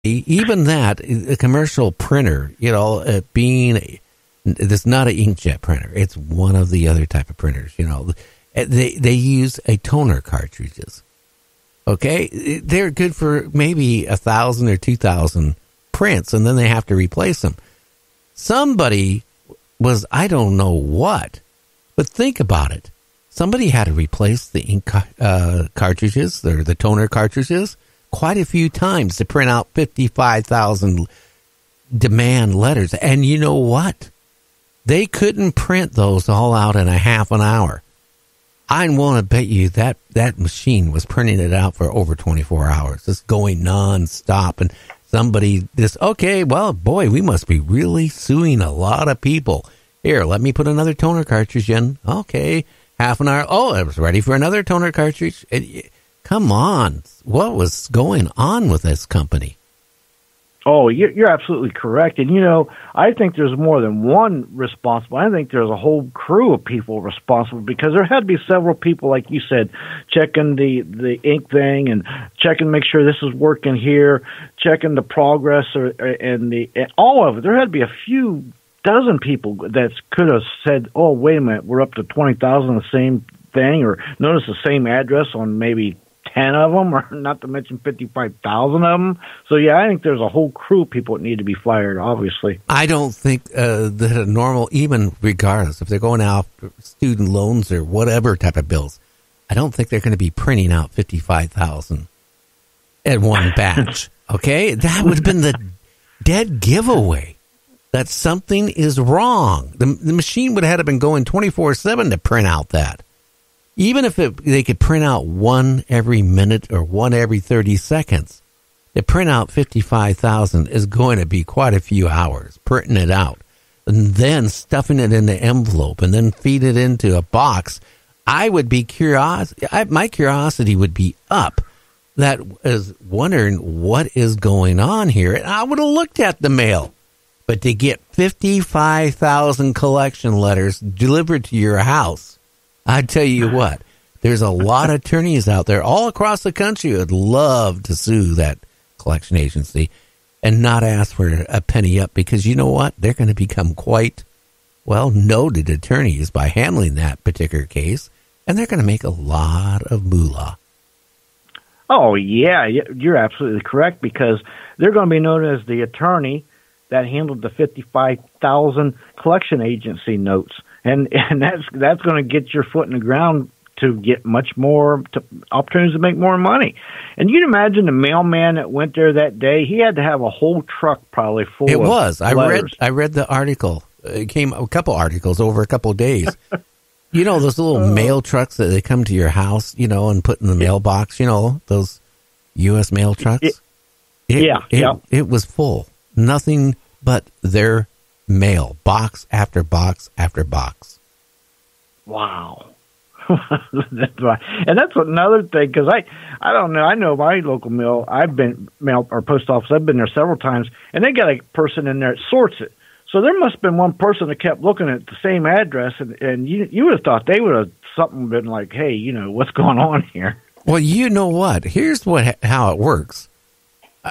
Even that, a commercial printer, it's not an inkjet printer. It's one of the other type of printers, They use a toner cartridges. Okay? They're good for maybe 1,000 or 2,000 prints, and then they have to replace them. Somebody was, I don't know what, but think about it. Somebody had to replace the ink cartridges, or the toner cartridges, quite a few times to print out 55,000 demand letters. And you know what? They couldn't print those all out in a half an hour. I want to bet you that machine was printing it out for over 24 hours, just going nonstop. And somebody we must be really suing a lot of people. Here, let me put another toner cartridge in. Okay, half an hour. Oh, I was ready for another toner cartridge. Come on. What was going on with this company? Oh, you're absolutely correct. And, I think there's more than one responsible. I think there's a whole crew of people responsible, because there had to be several people, like you said, checking the ink thing and checking to make sure this is working here, checking the progress and all of it. There had to be a few dozen people that could have said, oh, wait a minute, we're up to 20,000, the same thing, or notice the same address on maybe 10 of them, or not to mention 55,000 of them. So, I think there's a whole crew of people that need to be fired, obviously. I don't think that a normal, even regardless, if they're going out for student loans or whatever type of bills, I don't think they're going to be printing out 55,000 at one batch. Okay? That would have been the dead giveaway that something is wrong. The machine would have been going 24/7 to print out that. Even if they could print out one every minute or one every 30 seconds, to print out 55,000 is going to be quite a few hours printing it out, and then stuffing it in the envelope and then feed it into a box. I would be curious. My curiosity would be up. That is wondering what is going on here. And I would have looked at the mail. But to get 55,000 collection letters delivered to your house, I tell you what, there's a lot of attorneys out there all across the country who would love to sue that collection agency and not ask for a penny up, because you know what? They're going to become quite, noted attorneys by handling that particular case, and they're going to make a lot of moolah. Oh, yeah, you're absolutely correct, because they're going to be known as the attorney that handled the 55,000 collection agency notes. And that's going to get your foot in the ground to get much more opportunities to make more money. And you'd imagine the mailman that went there that day, he had to have a whole truck probably full of letters. I read the article. It came a couple articles over a couple of days. Those little mail trucks that they come to your house, and put in the mailbox, those U.S. mail trucks? It was full. Nothing but their mail, box after box after box. Wow. That's right. And that's another thing, because I don't know. I know my local mail, or post office, I've been there several times, and they got a person in there that sorts it. So there must have been one person that kept looking at the same address, and you would have thought they would have something been like, hey, what's going on here? Well, you know what? Here's how it works.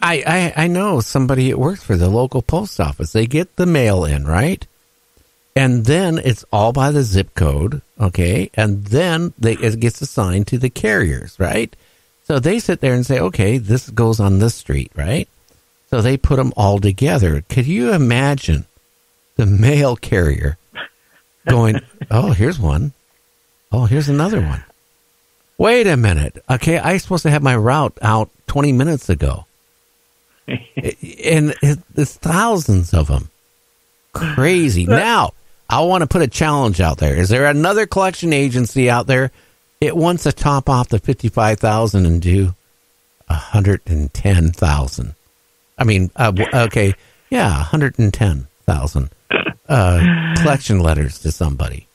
I know somebody that works for the local post office. They get the mail in, right? And then it's all by the zip code, okay? And then it gets assigned to the carriers, right? So they sit there and say, okay, this goes on this street, right? So they put them all together. Could you imagine the mail carrier going, oh, here's one. Oh, here's another one. Wait a minute. Okay, I was supposed to have my route out 20 minutes ago. And it's thousands of them. Crazy. Now, I want to put a challenge out there. Is there another collection agency out there? It wants to top off the 55,000 and do 110,000. I mean, 110,000 collection letters to somebody.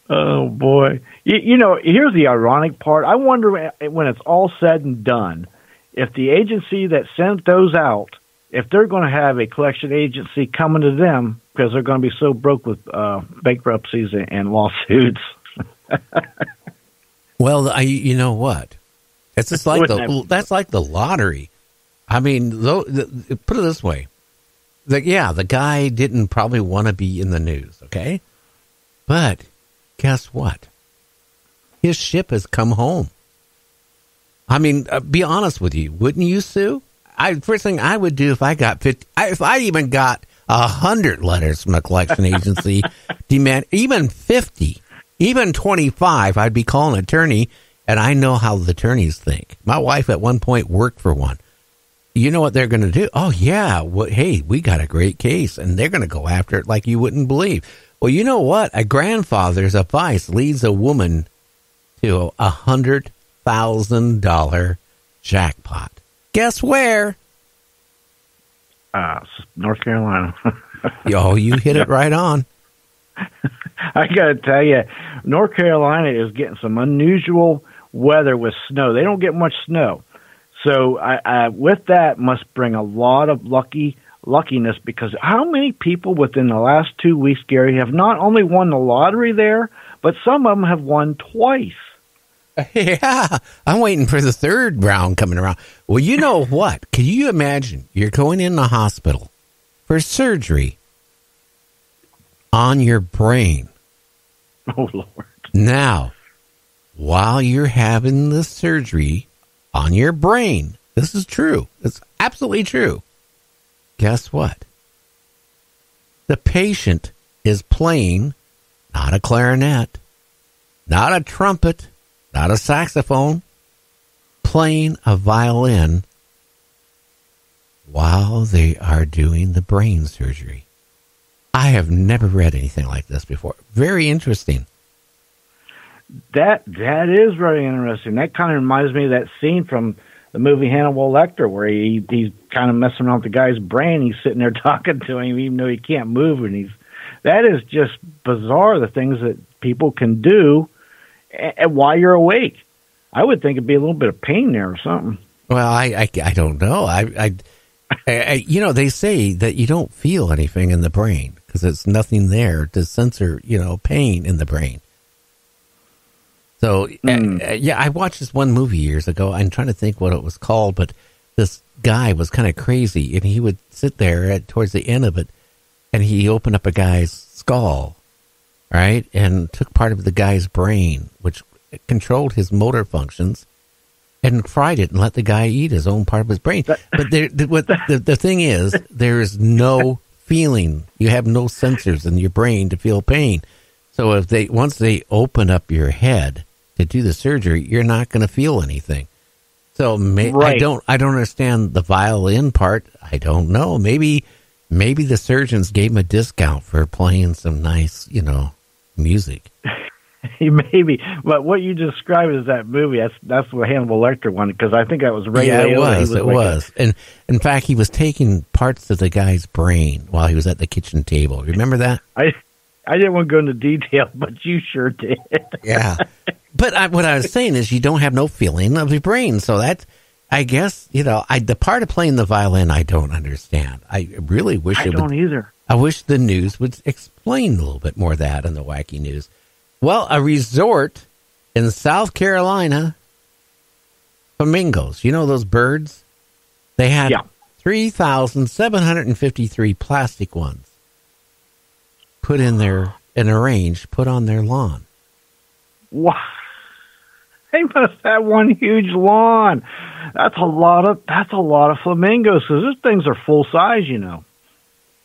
Oh, boy. Here's the ironic part. I wonder when it's all said and done, if the agency that sent those out, if they're going to have a collection agency coming to them because they're going to be so broke with bankruptcies and lawsuits. Well, you know what? It's just like that's like the lottery. I mean, put it this way. The guy didn't probably want to be in the news, okay? But guess what? His ship has come home. I mean, be honest with you. Wouldn't you, Sue? First thing I would do if I got 50, if I even got 100 letters from a collection agency, demand even 50, even 25, I'd be calling an attorney, and I know how the attorneys think. My wife at one point worked for one. You know what they're going to do? Oh, yeah. Well, hey, we got a great case, and they're going to go after it like you wouldn't believe. Well, you know what? A grandfather's advice leads a woman to $100,000 jackpot. Guess where? North Carolina. Oh, you hit it right on. I got to tell you, North Carolina is getting some unusual weather with snow. They don't get much snow. So with that must bring a lot of luckiness, because how many people within the last 2 weeks, Gary, have not only won the lottery there, but some of them have won twice. Yeah, I'm waiting for the third round coming around. Well, you know what? Can you imagine? You're going in the hospital for surgery on your brain. Oh, Lord. Now, while you're having the surgery on your brain, this is true. It's absolutely true. Guess what? The patient is playing not a clarinet, not a trumpet, not a saxophone, playing a violin while they are doing the brain surgery. I have never read anything like this before. Very interesting. That is very interesting. That kind of reminds me of that scene from the movie Hannibal Lecter, where he's kind of messing around with the guy's brain. He's sitting there talking to him, even though he can't move, and that is just bizarre. The things that people can do while you're awake. I would think it'd be a little bit of pain there or something. Well, I don't know. I they say that you don't feel anything in the brain because it's nothing there to censor, pain in the brain. So, I watched this one movie years ago. I'm trying to think what it was called, but this guy was kind of crazy, and he would sit there towards the end of it, and he opened up a guy's skull, right, and took part of the guy's brain, which controlled his motor functions, and fried it and let the guy eat his own part of his brain. But the thing is, there is no feeling. You have no sensors in your brain to feel pain. So once they open up your head to do the surgery, you're not going to feel anything. So right. I don't understand the violin part. I don't know. Maybe the surgeons gave him a discount for playing some nice, music. Maybe, but what you described as that movie, that's the Hannibal Lecter one, because I think that was Ray Liotta. It was. And in fact, he was taking parts of the guy's brain while he was at the kitchen table. Remember that? I didn't want to go into detail, but you sure did. Yeah. But what I was saying is you don't have no feeling of your brain. So that, I guess, the part of playing the violin, I don't understand. I really wish I don't either. I wish the news would explain a little bit more of that in the wacky news. Well, a resort in South Carolina, flamingos, those birds? They had 3,753 plastic ones put in there and arranged, put on their lawn. Wow. They must have one huge lawn. That's a lot of flamingos, because those things are full size,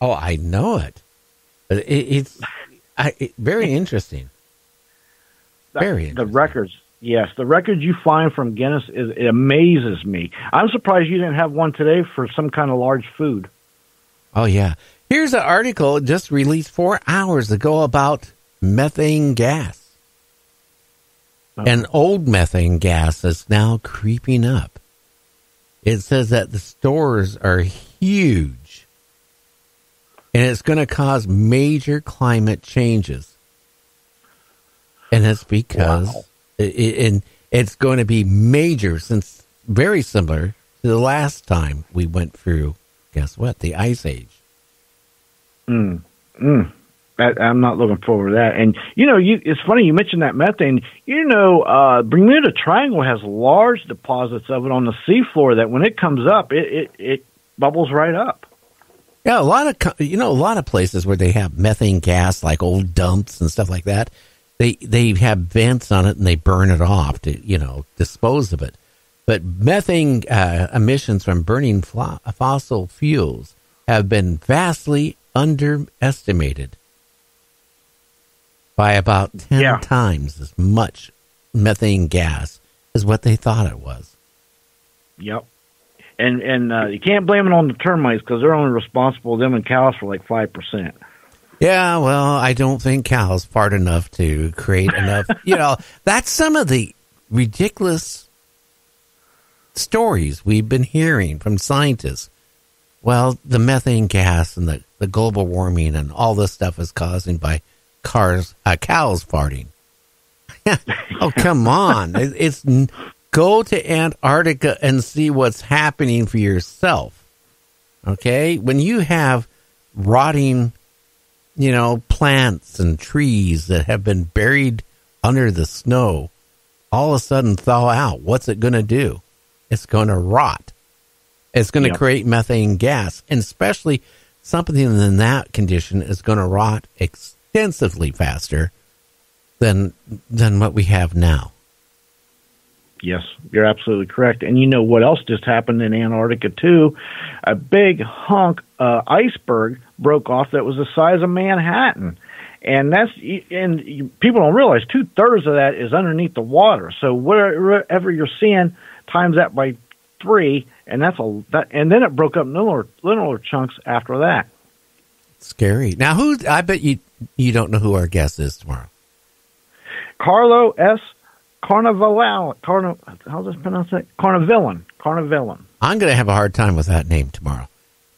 Oh, I know it. It's very interesting. Very interesting. The records you find from Guinness, it amazes me. I'm surprised you didn't have one today for some kind of large food. Oh, yeah. Here's an article just released 4 hours ago about methane gas. And old methane gas is now creeping up. It says that the stores are huge, and it's going to cause major climate changes. And it's because it's going to be major, since very similar to the last time we went through, guess what, the Ice Age. I'm not looking forward to that. And, it's funny you mentioned that methane. Bermuda Triangle has large deposits of it on the seafloor that when it comes up, it bubbles right up. Yeah, a lot of places where they have methane gas, like old dumps and stuff like that, they have vents on it and they burn it off to, dispose of it. But methane emissions from burning fossil fuels have been vastly underestimated by about 10 times as much methane gas as what they thought it was. Yep. And you can't blame it on the termites because they're only responsible, them and cows, for like 5%. Yeah, well, I don't think cows fart enough to create enough. That's some of the ridiculous stories we've been hearing from scientists. Well, the methane gas and the global warming and all this stuff is caused by cows farting. Oh, come on. It's go to Antarctica and see what's happening for yourself. Okay? When you have rotting, plants and trees that have been buried under the snow, all of a sudden thaw out, what's it going to do? It's going to rot. It's going to create methane gas, and especially something in that condition is going to rot extensively faster than what we have now. Yes, you're absolutely correct. And you know what else just happened in Antarctica, too? A big hunk iceberg broke off that was the size of Manhattan. And people don't realize 2/3 of that is underneath the water. So wherever you're seeing, times that by 3, and and then it broke up littler chunks after that. Scary. Now, I bet you don't know who our guest is tomorrow. Carlo S. How's this pronounced? Carnavillan. I'm going to have a hard time with that name tomorrow.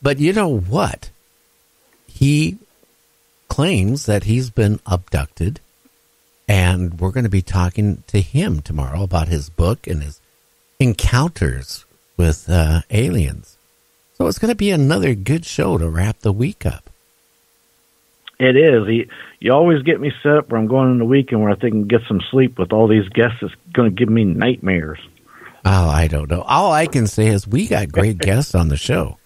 But you know what? He claims that he's been abducted, and we're going to be talking to him tomorrow about his book and his encounters with aliens. So it's going to be another good show to wrap the week up. It is. You always get me set up where I'm going in the weekend where I think I can get some sleep with all these guests. It's going to give me nightmares. Oh, I don't know. All I can say is we got great guests on the show.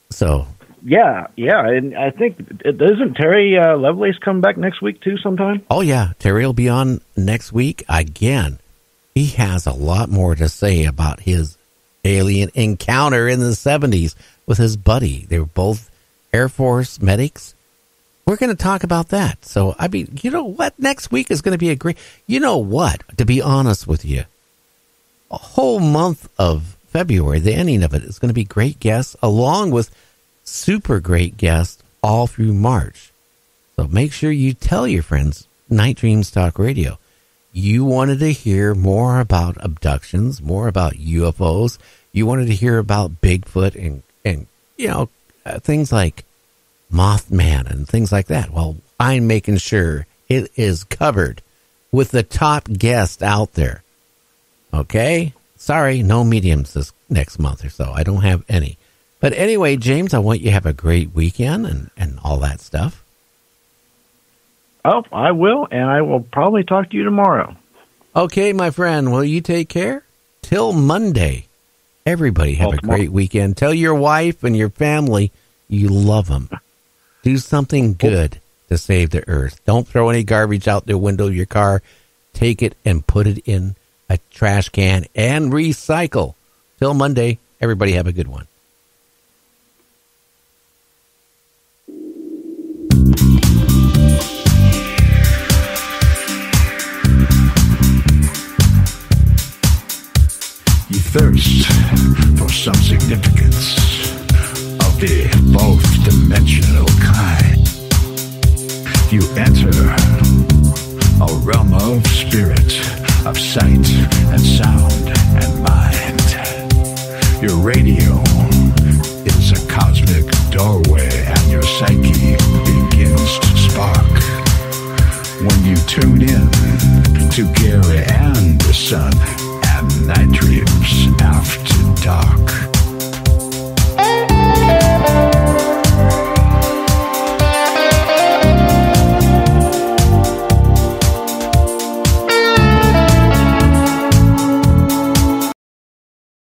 So. Yeah. And I think, isn't Terry Lovelace come back next week too sometime? Oh, yeah. Terry will be on next week again. He has a lot more to say about his alien encounter in the 70s with his buddy. They were both Air Force medics. We're going to talk about that. So, I mean, you know what? Next week is going to be a great... You know what? To be honest with you, a whole month of February, the ending of it, is going to be great guests, along with super great guests all through March. So make sure you tell your friends, Night Dreams Talk Radio, you wanted to hear more about abductions, more about UFOs. You wanted to hear about Bigfoot and things like Mothman and things like that. Well, I'm making sure it is covered with the top guest out there. Okay? Sorry, no mediums this next month or so. I don't have any. But anyway, James, I want you to have a great weekend and all that stuff. Oh, I will, and I will probably talk to you tomorrow. Okay, my friend. Well, you take care. Till Monday. Everybody have a great weekend. Tell your wife and your family you love them. Do something good to save the earth. Don't throw any garbage out the window of your car. Take it and put it in a trash can and recycle. Till Monday, everybody have a good one. You thirst for some significance of the both dimensional kind. You enter a realm of spirit, of sight and sound and mind. Your radio is a cosmic doorway and your psyche begins to spark. When you tune in to Gary and the Sun and Night Dreams After Dark.